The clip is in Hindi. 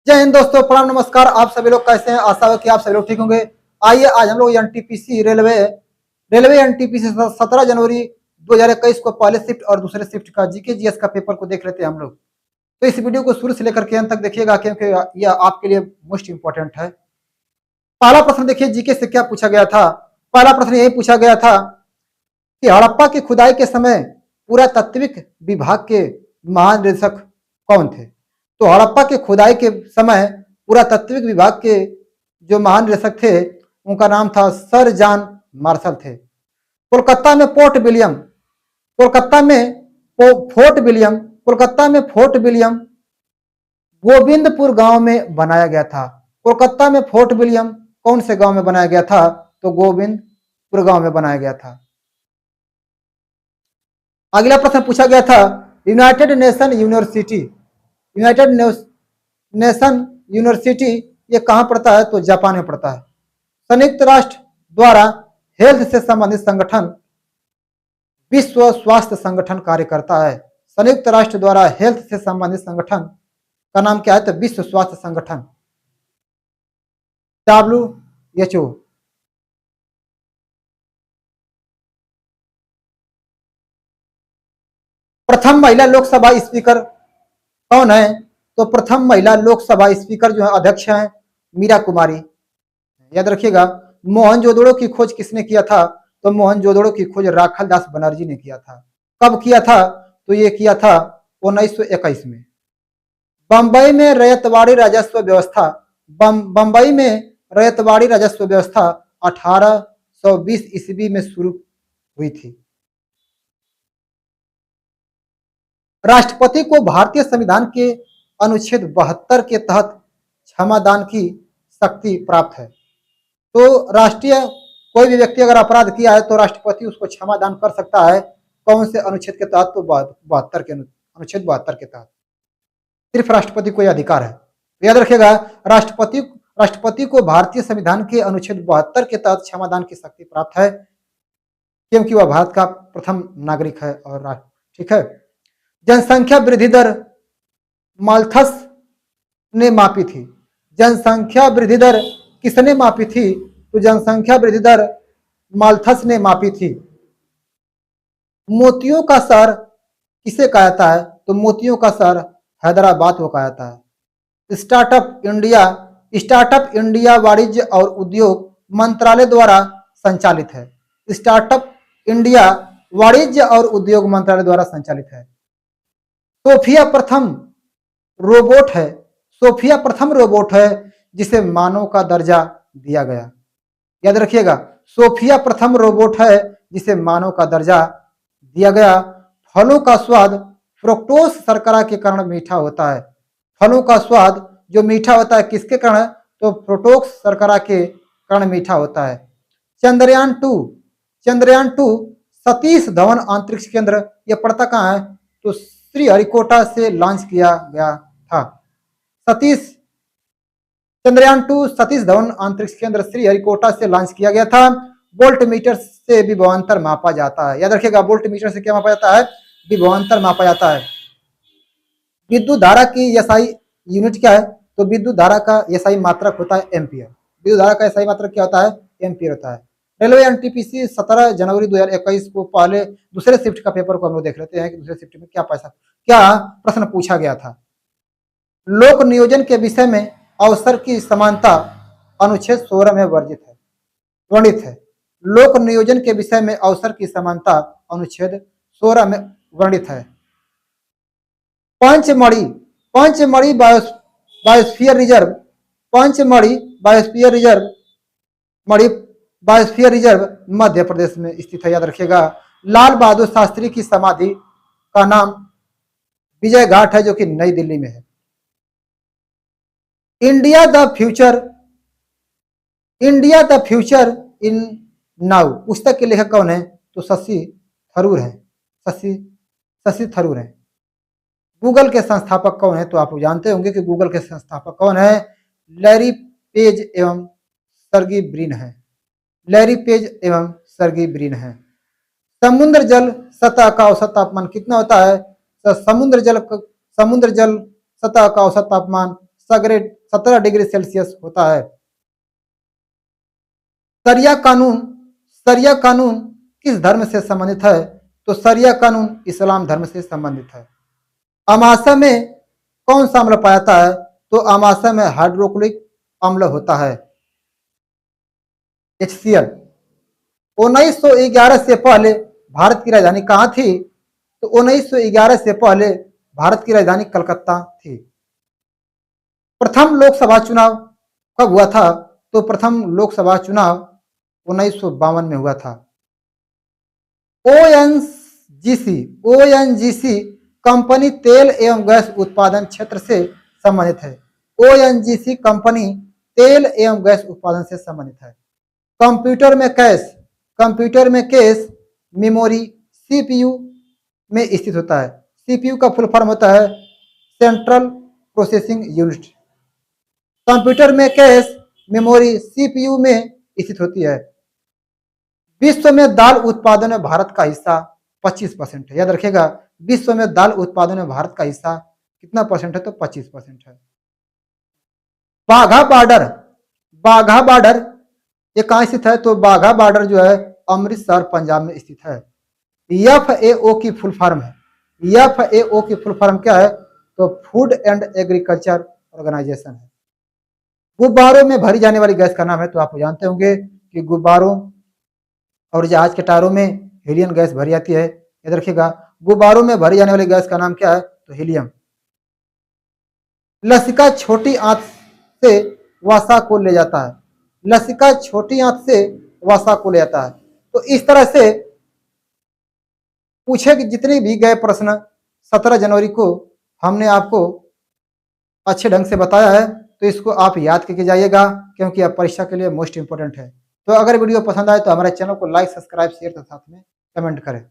जय हिंद दोस्तों, प्रणाम, नमस्कार। आप सभी लोग कैसे हैं? आशा है कि आप सभी लोग ठीक होंगे। आइए आज हम लोग एनटीपीसी रेलवे एनटीपीसी 17 जनवरी 2021 को पहले शिफ्ट और दूसरे शिफ्ट का जीके जीएस का पेपर को देख लेते हैं हम लोग। तो इस वीडियो को शुरू से लेकर के अंत तक देखिएगा क्योंकि यह आपके लिए मोस्ट इंपॉर्टेंट है। पहला प्रश्न देखिए, जीके से क्या पूछा गया था। पहला प्रश्न यही पूछा गया था कि हड़प्पा की खुदाई के समय पुरातत्विक विभाग के महानिदेशक कौन थे। तो हड़प्पा के खुदाई के समय पुरातत्विक विभाग के जो महानिदेशक थे उनका नाम था सर जॉन मार्शल थे। कोलकाता में फोर्ट विलियम कोलकाता में फोर्ट विलियम गोविंदपुर गांव में बनाया गया था। कोलकाता में फोर्ट विलियम कौन से गांव में बनाया गया था? तो गोविंदपुर गांव में बनाया गया था। अगला प्रश्न पूछा गया था, यूनाइटेड नेशन यूनिवर्सिटी ये कहां पड़ता है? तो जापान में पड़ता है। संयुक्त राष्ट्र द्वारा हेल्थ से संबंधित संगठन विश्व स्वास्थ्य संगठन कार्य करता है। संयुक्त राष्ट्र द्वारा हेल्थ से संबंधित संगठन का नाम क्या है? तो विश्व स्वास्थ्य संगठन WHO। प्रथम महिला लोकसभा स्पीकर कौन है? तो प्रथम महिला लोकसभा स्पीकर जो है अध्यक्ष हैं मीरा कुमारी। याद रखिएगा। मोहनजोदड़ो की खोज किसने किया था? तो मोहनजोदड़ो की खोज राखाल दास बनर्जी ने किया था। कब किया था? तो ये किया था 1921 में। बंबई में रैयतवाड़ी राजस्व व्यवस्था 1820 ईस्वी में शुरू हुई थी। राष्ट्रपति को भारतीय संविधान के अनुच्छेद 72 के तहत क्षमादान की शक्ति प्राप्त है। तो राष्ट्रीय कोई भी व्यक्ति अगर अपराध किया है तो राष्ट्रपति उसको क्षमादान कर सकता है। कौन से अनुच्छेद के तहत? तो अनुच्छेद 72 के तहत सिर्फ राष्ट्रपति को यह अधिकार है। तो याद रखिएगा, राष्ट्रपति को भारतीय संविधान के अनुच्छेद 72 के तहत क्षमादान की शक्ति प्राप्त है क्योंकि वह भारत का प्रथम नागरिक है। और ठीक है। जनसंख्या वृद्धि दर माल्थस ने मापी थी। जनसंख्या वृद्धि दर किसने मापी थी? तो जनसंख्या वृद्धि दर माल्थस ने मापी थी। मोतियों का शहर किसे कहा जाता है? तो मोतियों का शहर हैदराबाद को कहा जाता है। स्टार्टअप इंडिया वाणिज्य और उद्योग मंत्रालय द्वारा संचालित है। स्टार्टअप इंडिया वाणिज्य और उद्योग मंत्रालय द्वारा संचालित है। सोफिया प्रथम रोबोट है जिसे मानव का दर्जा दिया गया। याद रखिएगा, सोफिया प्रथम रोबोट है जिसे मानव का दर्जा दिया गया। फलों का स्वाद फ्रुक्टोज शर्करा के कारण मीठा होता है। फलों का स्वाद जो मीठा होता है किसके कारण? तो फ्रुक्टोज शर्करा के कारण मीठा होता है। चंद्रयान 2 सतीश धवन अंतरिक्ष केंद्र यह पड़ता कहाँ है? तो श्रीहरिकोटा से लॉन्च किया गया था। चंद्रयान 2 सतीश धवन अंतरिक्ष केंद्र श्रीहरिकोटा से लॉन्च किया गया था। वोल्ट मीटर से विभवांतर मापा जाता है। याद रखिएगा, वोल्ट मीटर से क्या मापा जाता है? विभवांतर मापा जाता है। विद्युत धारा की एसआई यूनिट क्या है? तो विद्युत धारा का एसआई मात्रक होता है एम्पियर। विद्युत धारा का एसआई मात्रक क्या होता है? एम्पियर होता है। रेलवे एनटीपीसी 17 जनवरी 2021 को पहले दूसरे शिफ्ट का पेपर को हम लोग देख लेते हैं कि दूसरे शिफ्ट में क्या प्रश्न पूछा गया था। लोक नियोजन के विषय में अवसर की समानता अनुच्छेद 16 में वर्णित है। लोक नियोजन के विषय में अवसर की समानता अनुच्छेद 16 में वर्णित है। पंचमढ़ी बायोस्फीयर रिजर्व मध्य प्रदेश में स्थित है। याद रखिएगा। लाल बहादुर शास्त्री की समाधि का नाम विजय घाट है जो कि नई दिल्ली में है। India the future in now पुस्तक के लेखक कौन है? तो शशि थरूर है। गूगल के संस्थापक कौन है? तो आप जानते होंगे कि गूगल के संस्थापक कौन है? लैरी पेज एवं सर्गी ब्रिन है। समुद्र जल सतह का औसत तापमान कितना होता है? तो समुद्र जल सतह का औसत तापमान 17 डिग्री सेल्सियस होता है। शरिया कानून शरिया कानून किस धर्म से संबंधित है? तो शरिया कानून इस्लाम धर्म से संबंधित है। अमाशय में कौन सा अम्ल पाया जाता है? तो अमाशय में हाइड्रोक्लोरिक अम्ल होता है, HCl। 1911 से पहले भारत की राजधानी कहाँ थी? तो 1911 से पहले भारत की राजधानी कलकत्ता थी। प्रथम लोकसभा चुनाव कब हुआ था? तो प्रथम लोकसभा चुनाव 1952 में हुआ था। ओएनजीसी कंपनी तेल एवं गैस उत्पादन क्षेत्र से संबंधित है। ओएनजीसी कंपनी तेल एवं गैस उत्पादन से संबंधित है। कंप्यूटर में कैश मेमोरी सीपीयू में स्थित होता है। सीपीयू का फुल फॉर्म होता है सेंट्रल प्रोसेसिंग यूनिट। कंप्यूटर में कैश मेमोरी सीपीयू में स्थित होती है। विश्व में दाल उत्पादन में भारत का हिस्सा 25% है। याद रखिएगा, विश्व में दाल उत्पादन में भारत का हिस्सा कितना परसेंट है? तो 25% है। बाघा बॉर्डर ये कहाँ स्थित है? तो बाघा बॉर्डर जो है अमृतसर पंजाब में स्थित है। FAO की फुल फॉर्म है। FAO की फुल फॉर्म क्या है? तो फूड एंड एग्रीकल्चर ऑर्गेनाइजेशन है। गुब्बारों में भरी जाने वाली गैस का नाम है, तो आप जानते होंगे कि गुब्बारों और जहाज के टायरों में हीलियम गैस भरी जाती है। याद रखिएगा, गुब्बारों में भरी जाने वाली गैस का नाम क्या है? तो हीलियम। लसिका छोटी आंत से वसा को ले जाता है। लसिका छोटी आंत से वसा को ले जाता है। तो इस तरह से पूछे कि जितने भी गए प्रश्न 17 जनवरी को हमने आपको अच्छे ढंग से बताया है, तो इसको आप याद करके जाइएगा, क्योंकि अब परीक्षा के लिए मोस्ट इंपोर्टेंट है। तो अगर वीडियो पसंद आए तो हमारे चैनल को लाइक, सब्सक्राइब, शेयर तथा साथ में कमेंट करें।